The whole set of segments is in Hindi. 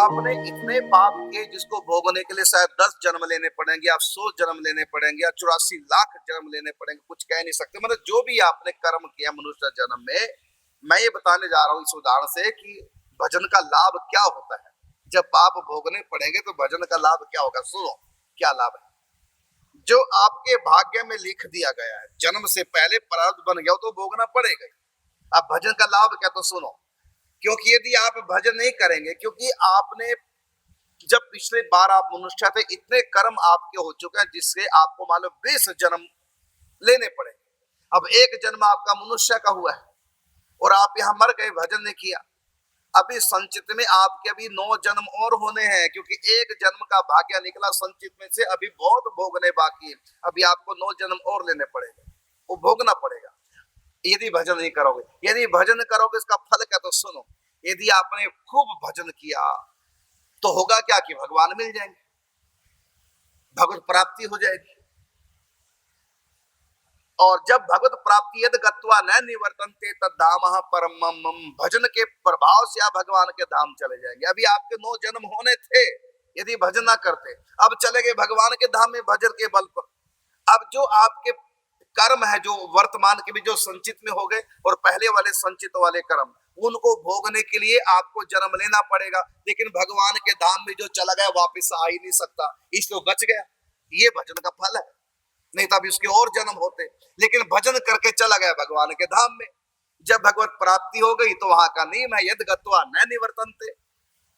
आपने इतने पाप किए जिसको भोगने के लिए शायद 10 जन्म लेने पड़ेंगे, आप 100 जन्म लेने पड़ेंगे या 84 लाख जन्म लेने पड़ेंगे, कुछ कह नहीं सकते। मतलब जो भी आपने कर्म किया मनुष्य जन्म में, मैं ये बताने जा रहा हूँ इस उदाहरण से कि भजन का लाभ क्या होता है। जब पाप भोगने पड़ेंगे तो भजन का लाभ क्या होगा, सुनो क्या लाभ है। जो आपके भाग्य में लिख दिया गया है, जन्म से पहले प्रारब्ध बन गया तो भोगना पड़ेगा। अब भजन का लाभ क्या, तो सुनो। क्योंकि यदि आप भजन नहीं करेंगे, क्योंकि आपने जब पिछले बार आप मनुष्य थे इतने कर्म आपके हो चुके हैं जिससे आपको मालूम 20 जन्म लेने पड़े। अब एक जन्म आपका मनुष्य का हुआ है और आप यहाँ मर गए, भजन नहीं किया। अभी संचित में आपके अभी 9 जन्म और होने हैं, क्योंकि एक जन्म का भाग्य निकला संचित में से, अभी बहुत भोगने बाकी है। अभी आपको 9 जन्म और लेने पड़ेंगे, वो भोगना पड़ेगा यदि भजन नहीं करोगे। यदि भजन करोगे इसका फल क्या, तो सुनो। यदि आपने खूब भजन किया तो होगा क्या कि भगवान मिल जाएंगे, भगवत प्राप्ति हो जाएगी। और जब भगवत प्राप्ति यद गत्वा न निवर्तन्ते तद्धामः परमं मम, भजन के प्रभाव से आप भगवान के धाम चले जाएंगे। अभी आपके 9 जन्म होने थे यदि भजन ना करते, अब चले गए भगवान के धाम में भजन के बल पर। अब जो आपके कर्म है, जो वर्तमान के भी जो संचित में हो गए और पहले वाले संचित वाले कर्म, उनको भोगने के लिए आपको जन्म लेना पड़ेगा। लेकिन भगवान के धाम में जो चला गया वापस आ ही नहीं सकता, इसलिए बच गया। ये भजन का फल है, नहीं तो अभी उसके और जन्म होते। लेकिन भजन करके चला गया भगवान के धाम में। जब भगवत प्राप्ति हो गई तो वहां का नियम है यद गत्वा न निवर्तन्ते,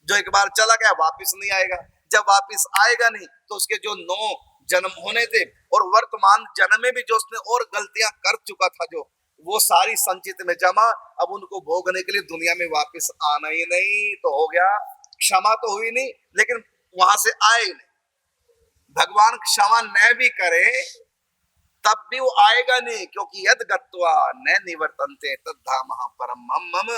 जो एक बार चला गया वापिस नहीं आएगा। जब वापिस आएगा नहीं तो उसके जो 9 जन्म होने थे और वर्तमान जन्म में भी जो उसने और गलतियां कर चुका था, जो वो सारी संचित में जमा, अब उनको भोगने के लिए दुनिया में वापिस आना ही नहीं। तो हो गया, क्षमा तो हुई नहीं लेकिन वहां से आए नहीं। भगवान क्षमा न भी करे तब भी वो आएगा नहीं, क्योंकि यद गत्वा न निवर्तन्ते तद्धामः परमं मम,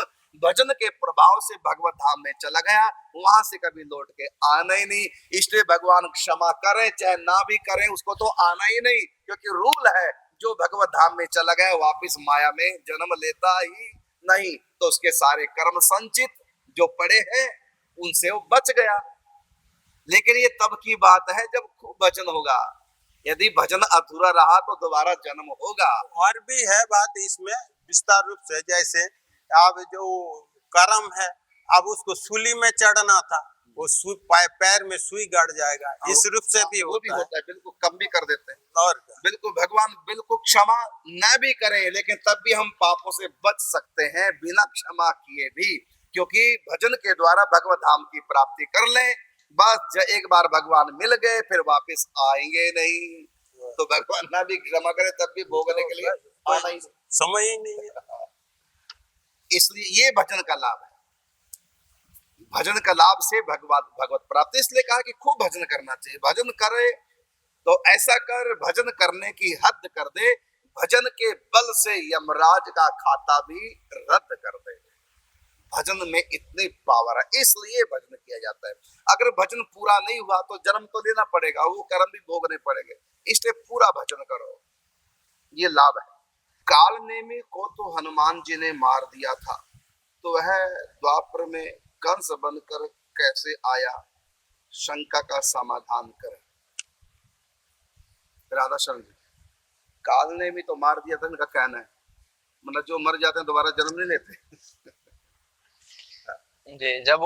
भजन के प्रभाव से भगवत धाम में चला गया, वहां से कभी लौट के आना ही नहीं। इसलिए भगवान क्षमा करें चाहे ना भी करें, उसको तो आना ही नहीं, क्योंकि रूल है जो भगवत धाम में चला गया वापिस माया में जन्म लेता ही नहीं। तो उसके सारे कर्म संचित जो पड़े हैं उनसे वो बच गया। लेकिन ये तब की बात है जब खूब भजन होगा। यदि भजन अधूरा रहा तो दोबारा जन्म होगा। और भी है बात इसमें विस्तार रूप से, जैसे अब जो कर्म है, अब उसको सूली में चढ़ना था, वो पैर में सुई गड़ जाएगा, इस रूप से भी होता है। बिल्कुल कम भी कर देते हैं। और बिल्कुल भगवान बिल्कुल क्षमा न भी करें लेकिन तब भी हम पापों से बच सकते हैं बिना क्षमा किए भी, क्योंकि भजन के द्वारा भगवत धाम की प्राप्ति कर लें। बस एक बार भगवान मिल गए फिर वापस आएंगे नहीं। तो भगवान ना भी क्षमा करे तब भी भोगने के लिए आना ही समय ही नहीं है। इसलिए ये भजन का लाभ है। भजन का लाभ से भगवत प्राप्ति। इसलिए कहा कि खूब भजन करना चाहिए। भजन करे तो ऐसा कर, भजन करने की हद कर दे, भजन के बल से यमराज का खाता भी रद्द कर दे। भजन में इतनी पावर है, इसलिए भजन किया जाता है। अगर भजन पूरा नहीं हुआ तो जन्म तो लेना पड़ेगा, वो कर्म भी भोगने पड़ेंगे। इसलिए पूरा भजन करो, ये लाभ है। काल नेमी को तो हनुमान जी ने मार दिया था, तो वह द्वापर में कंस बनकर कैसे आया, शंका का समाधान करें। राधा शरण जी, काल नेमी तो मार दिया था, इनका कहना है। मतलब जो मर जाते हैं दोबारा जन्म नहीं लेते। जी, जब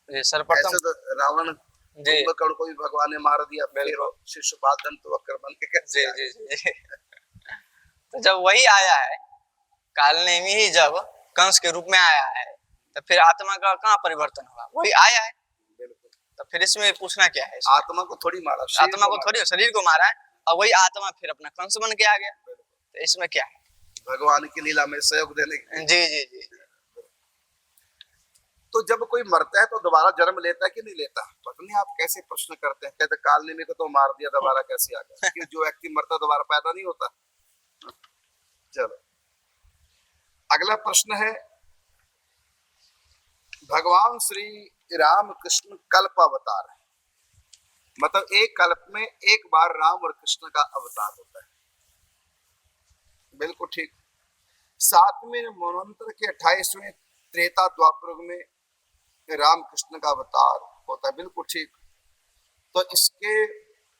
सर्वप्रथम तो रावण कुंभकर्ण को भी भगवान ने मार दिया, फिर शिशुपाल दंतवक्र बन के कैसे जी, जी, जी। तो जब वही आया है, कालनेमी ही जब कंस के रूप में आया है, तो फिर आत्मा का कहाँ परिवर्तन हुआ, वही आया है। तो फिर इसमें पूछना क्या है? आत्मा को थोड़ी मारा, आत्मा को थोड़ी, शरीर को मारा है, और वही आत्मा फिर अपना कंस बन के आ गया। तो इसमें क्या है? भगवान की लीला में सहयोग देने की। जी जी जी। तो जब कोई मरता है तो दोबारा जन्म लेता है कि नहीं लेता? पता नहीं आप कैसे प्रश्न करते हैं। कहते कालनेमी को तो मार दिया, दोबारा कैसे आ गया? कि जो व्यक्ति मरता दोबारा पैदा नहीं होता। चलो अगला प्रश्न है, भगवान श्री राम कृष्ण कल्प अवतार है, मतलब एक कल्प में एक बार राम और कृष्ण का अवतार होता है। बिल्कुल ठीक। 7वें मनवंतर के 28वें त्रेता द्वापर में राम कृष्ण का अवतार होता है, बिल्कुल ठीक। तो इसके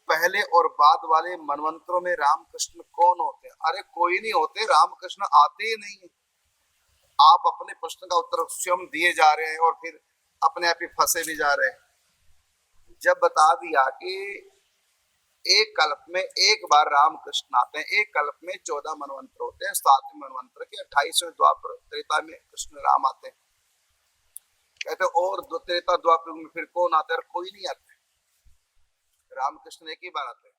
पहले और बाद वाले मनवंतरों में रामकृष्ण कौन होते हैं? अरे कोई नहीं होते, रामकृष्ण आते ही नहीं है। आप अपने प्रश्न का उत्तर स्वयं दिए जा रहे हैं और फिर अपने आप ही फंसे भी जा रहे हैं। जब बता दिया कि एक कल्प में एक बार रामकृष्ण आते हैं, एक कल्प में 14 मनवंतर होते हैं, 7वें मनवंतर के 28वें द्वापर त्रेता में कृष्ण राम आते हैं। कहते और त्रेता द्वापर में फिर कौन आता है? कोई नहीं आता, रामकृष्ण एक ही बार आते हैं।